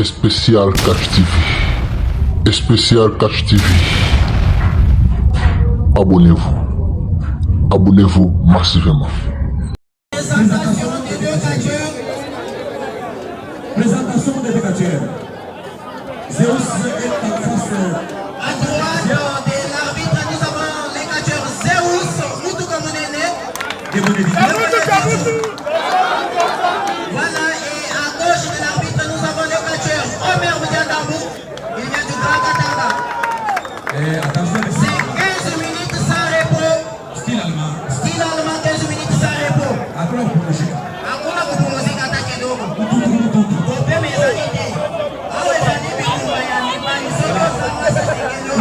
Spécial Cash TV. Spécial Cash TV. Abonnez-vous. Abonnez-vous massivement. Présentation des deux catcheurs. Présentation des deux catcheurs. Zéus est en face. À droite de l'arbitre, nous avons les catcheurs Zéus, Moutou Kamounene. Voilà, et à gauche de l'arbitre, nous avons le catcheur Omer Moudiandambou. Il vient du Grand Katanga. Attention, c'est 15 minutes sans repos. Style allemand, 15 minutes sans repos. Hakuna kupumzika hata kidogo. Kope mezalite. Awe zani bitumba ya mipani soka sama sa tekeno.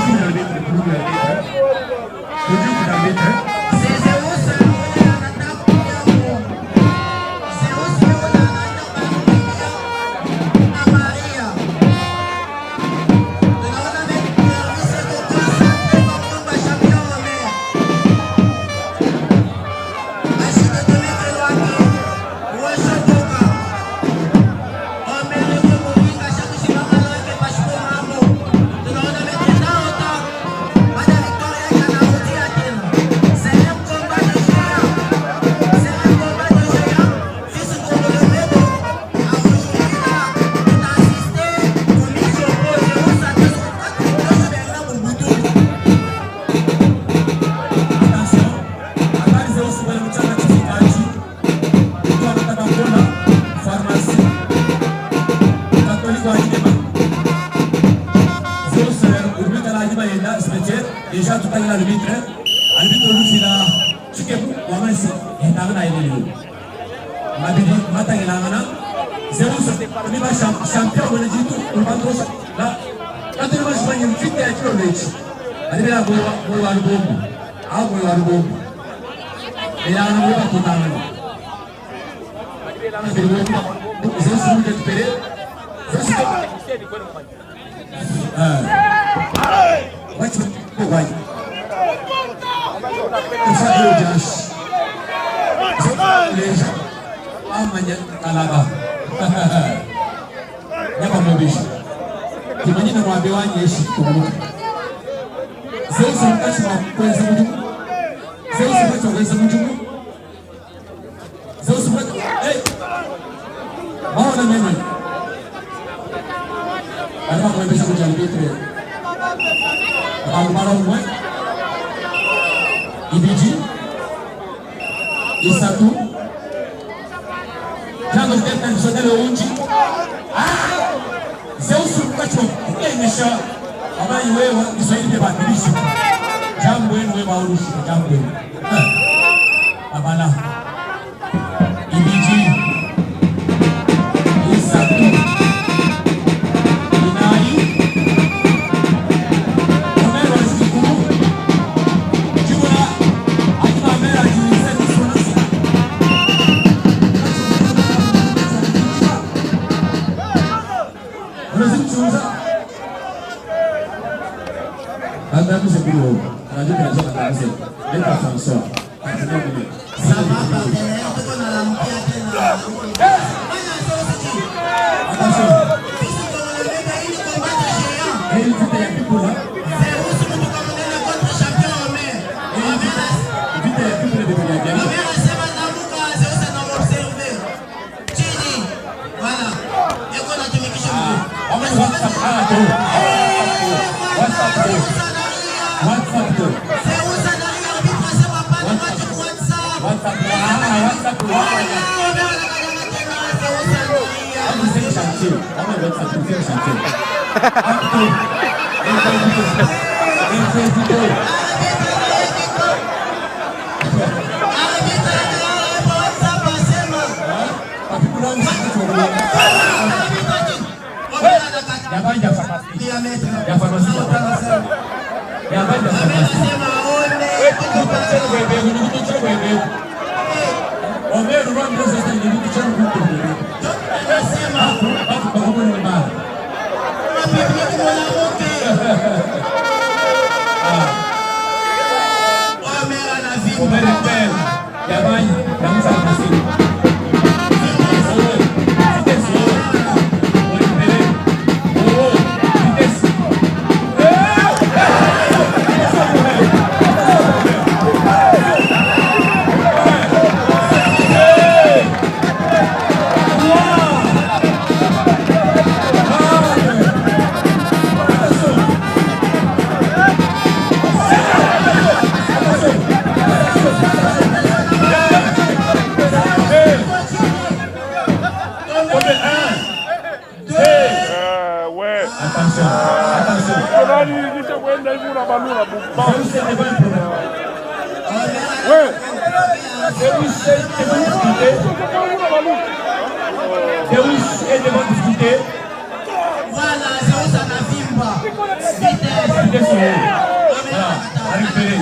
Déjà tout à l'heure l'arbitre nous fait la chiquebu wamasi et n'avons aidé nous. Mabidi matang l'angana zéro sur les champion on dit tout on va trop là quand on va jouer une petite à kilo leche arrivé à boire le bombe à boire le bombe et là on va tout l'angana arrivé là on va zéro sur le récupérer zéro sur what's why? It's a good Josh. I'm a young Alaga. Never mobish. The money in my bewan is to move. Say some touch of President. Say so much of President. So much. Hey! More than memory. I don't know if I'm going to Alvaro Ibiji Isatu Jango Teta Nsonele Unji Zeus Kacho Enesha Aba Iwewa Iswaili Beba Bilishi Jambo Wewa Urushi Jambo Abala Ibiji Isatu Attention, attention. C'est pas un problème. Ouais. Deus est devant discuter. Voilà, Zeus a na vimba. Vitesse. Voilà, récupérer.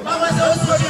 Vamos Zeus fugiu.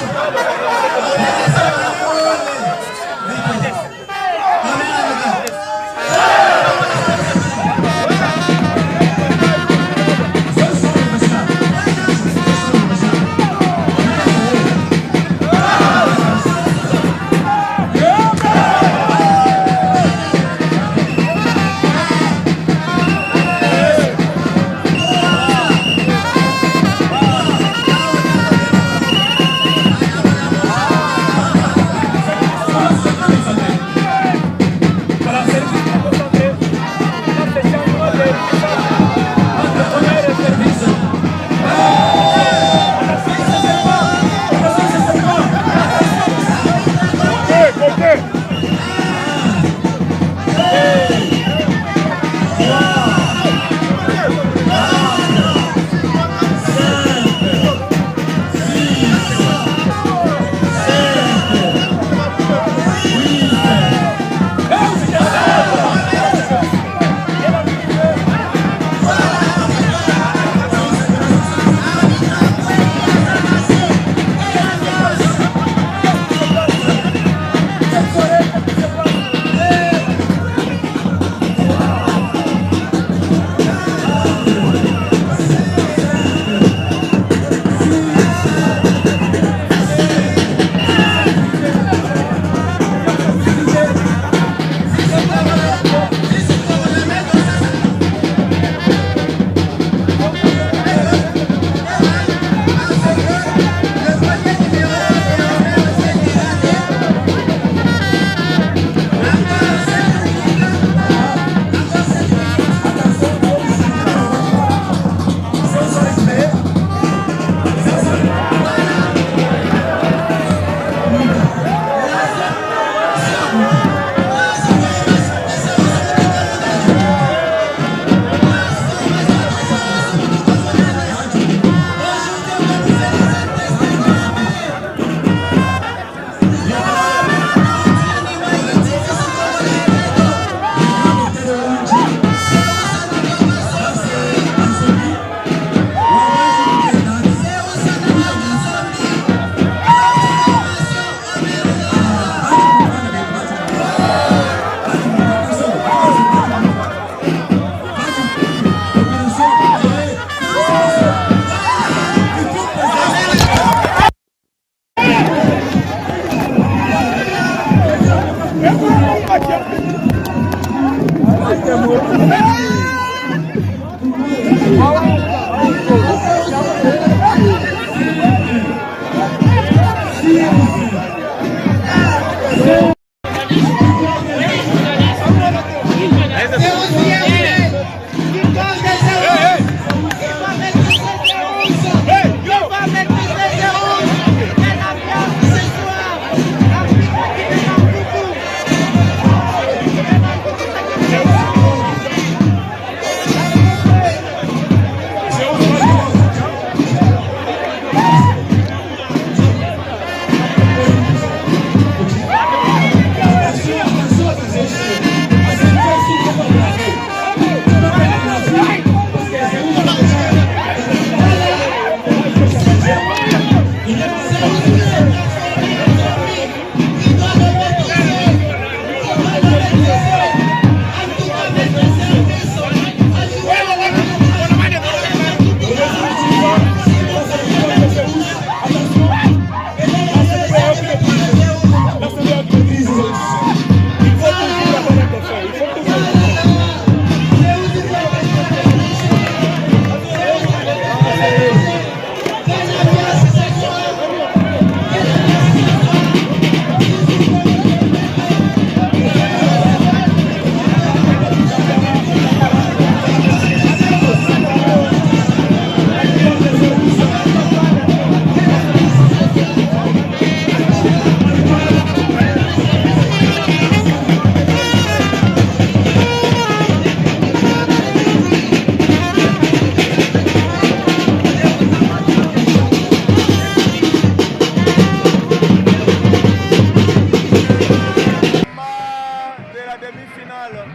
la demi-finale.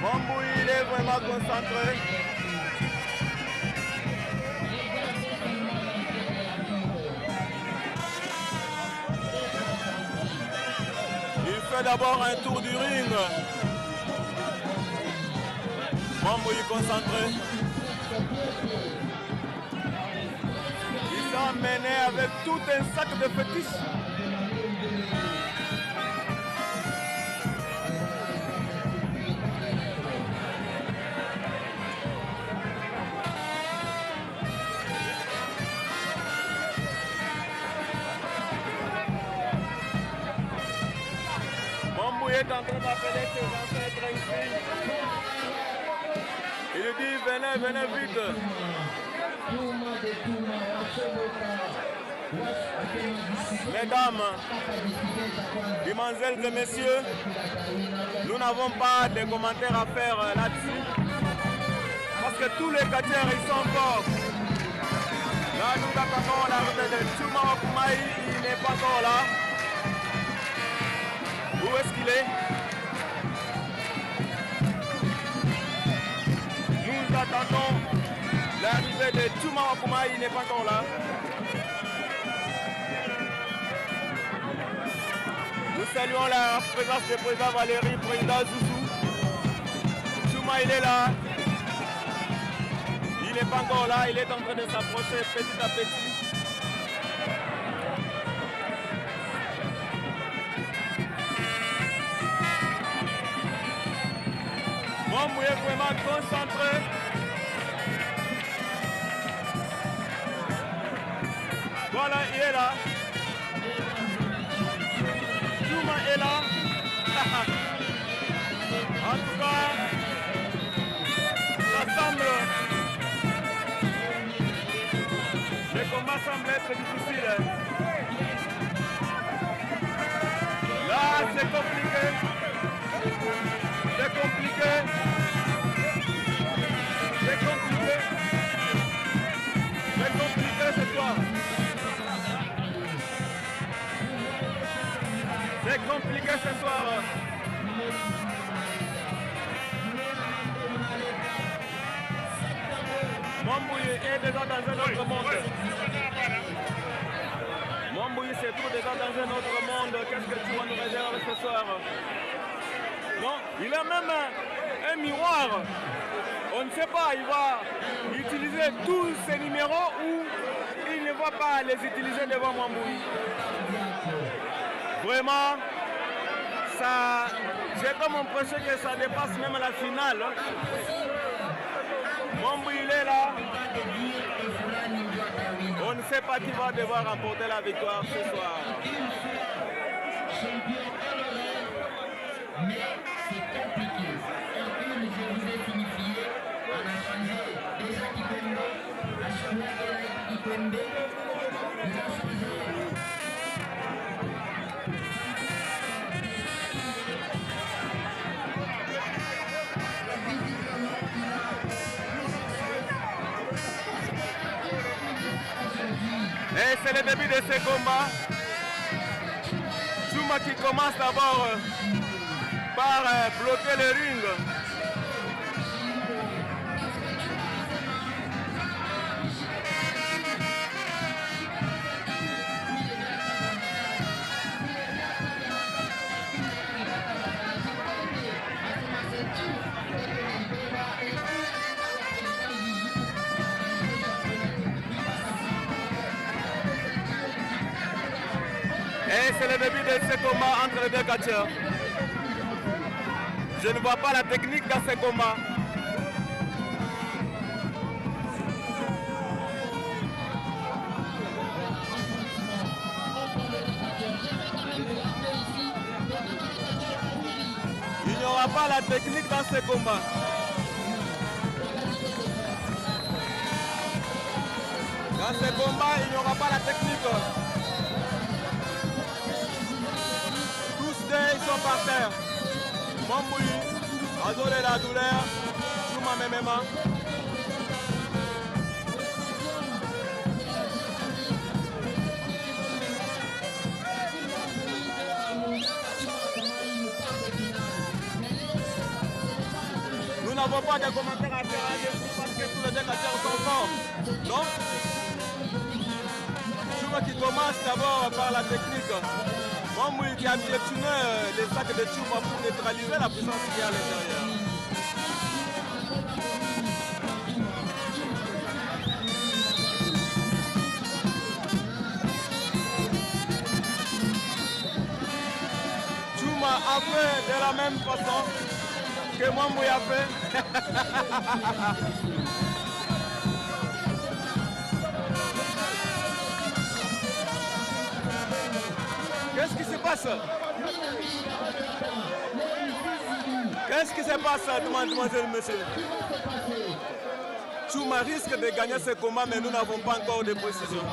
Mambouille, il est vraiment concentré. Il fait d'abord un tour du ring. Mambouille concentré. Il s'est emmené avec tout un sac de fétiches. Mambouille est en train d'appeler ses ancêtres ici. Il lui dit venez, venez vite. Mesdames, demoiselles et messieurs, nous n'avons pas de commentaires à faire là-dessus. Parce que tous les catcheurs ils sont forts. Là nous attendons l'arrivée de Chuma Wakumayi, il n'est pas encore là. Où est-ce qu'il est? Nous attendons l'arrivée de Chuma Wakumayi, il n'est pas encore là. Nous saluons la présence du président Valérie, président Zouzou. Chuma il est là. Il n'est pas encore là, il est en train de s'approcher petit à petit. Mambouille est vraiment concentré. Voilà, il est là. Chuma est là. En tout cas, ça semble. Le combat semble être difficile. Là, c'est compliqué. C'est compliqué. C'est compliqué. C'est compliqué ce soir. C'est compliqué ce soir. Mambouille est déjà dans un autre monde. Mambouille se trouve déjà dans un autre monde. Qu'est-ce que tu vas nous réserver ce soir? Non, il a même un miroir. On ne sait pas, il va utiliser tous ces numéros ou il ne va pas les utiliser devant Mambouille. Vraiment, ça, j'ai comme l'impression que ça dépasse même la finale. Mambouille il est là. On ne sait pas qui va devoir remporter la victoire ce soir. Mais c'est compliqué. Comme je vous ai signifié, on a changé déjà Kipembe, à Choua Kipembe, nous a changé. Et c'est le début de ce combat. Chuma qui commence d'abord par bloquer le ring. Et c'est le début de ce combat entre les deux catcheurs. Je ne vois pas la technique dans ce combat. Il n'y aura pas la technique dans ce combat. Dans ce combat, il n'y aura pas la technique. Ils sont par terre. Mambouille, adoré la douleur. Chuma Memema. n'avons pas de commentaires à faire parce que tous les deux acteurs sont forts. Non? Chouma qui commence d'abord par la technique. Mamboui qui a piétiné les sacs de Chouma pour neutraliser la puissance qui est à l'intérieur. Chouma a fait de la même façon que Mamboui a fait. Qu'est-ce qui se passe? Qu'est-ce qui se passe, mademoiselle, monsieur? Chouma risque de gagner ce combat, mais nous n'avons pas encore de précision.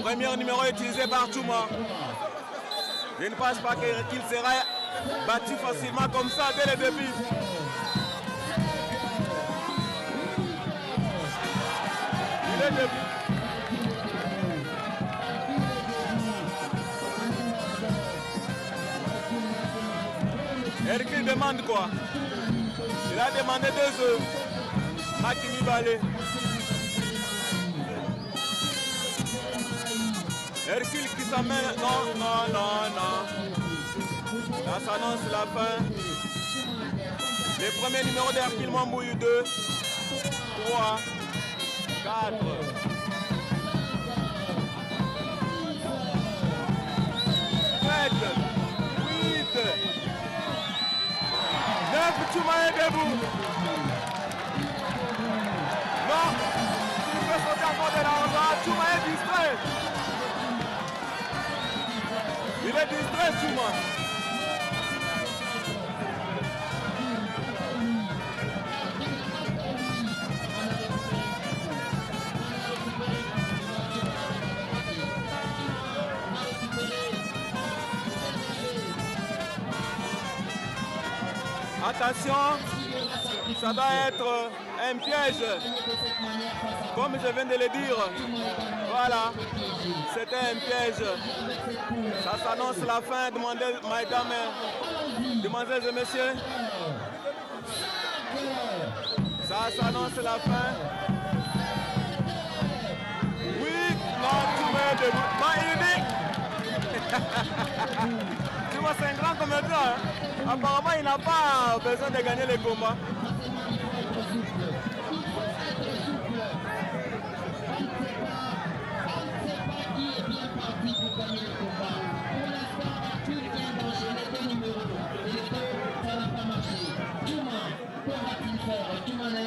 Premier numéro utilisé par Chouma. Je ne pense pas qu'il sera battu facilement comme ça dès le début. Il est debout. Hercule demande quoi? Il a demandé 2 œufs. Makini Balé. Hercule qui s'amène. Non. Là s'annonce la fin. Les premiers numéros d'Hercule Mamboui 2, 3, 4. 7, 8. 9, Chouma est debout. Non, il peut sauter encore de l'argent. Chouma est distrait. Il est distrait, Chouma. Attention, ça va être un piège, comme je viens de le dire. Voilà, c'était un piège. Ça s'annonce la fin, demandez, mesdemoiselles et messieurs. Ça s'annonce la fin. Oui, non, tout le monde est debout. Chouma, c'est un grand combattant. Hein? Apparemment, il n'a pas besoin de gagner les combats.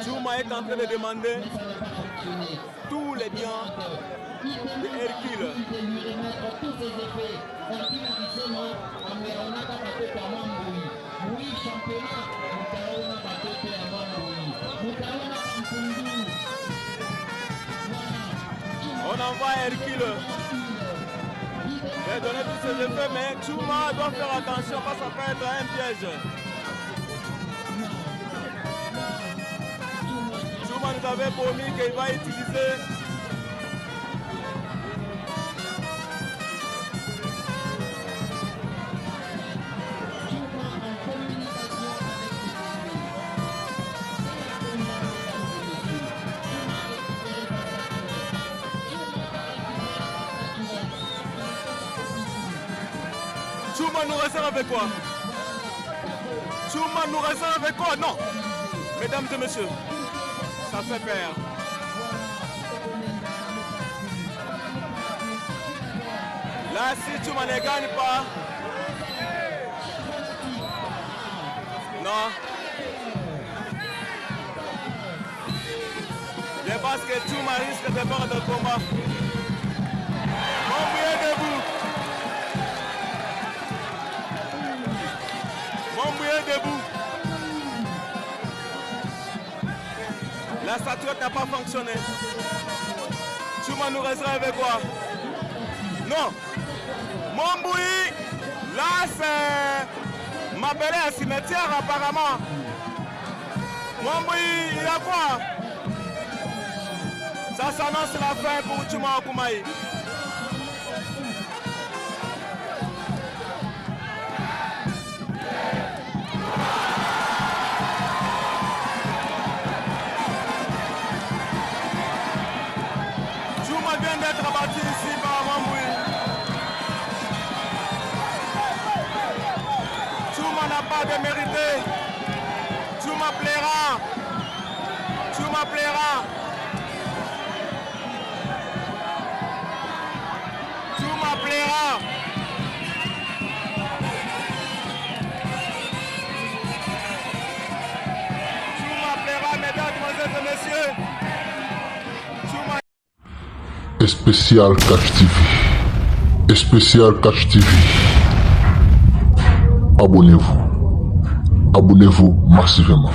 Chouma est en train de demander tous les biens de Hercule. On envoie Hercule. J'ai donné tous ses effets, mais Chouma doit faire attention parce que ça peut être un piège. Chouma nous avait promis qu'il va utiliser Chouma nous réserve avec quoi? Chouma nous réserve avec quoi? Non. Mesdames et messieurs, ça fait peur. Là, si Chouma ne gagne pas, non. Je pense que Chouma risque de perdre le combat. Mamboui est debout. Mamboui est debout. La statuette n'a pas fonctionné. Chouma nous réserve quoi? Non. Mamboui, là c'est Mabélé à cimetière apparemment. Mamboui, il y a quoi? Ça s'annonce la fin pour Chouma Okumayi. pas démérité. Tu m'appelleras. Tu m'appelleras. Tu m'appelleras. Tu m'appelleras, mesdames, mademoiselles et messieurs. Spécial Catch TV. Spécial Catch TV. Abonnez-vous. Abonnez-vous massivement.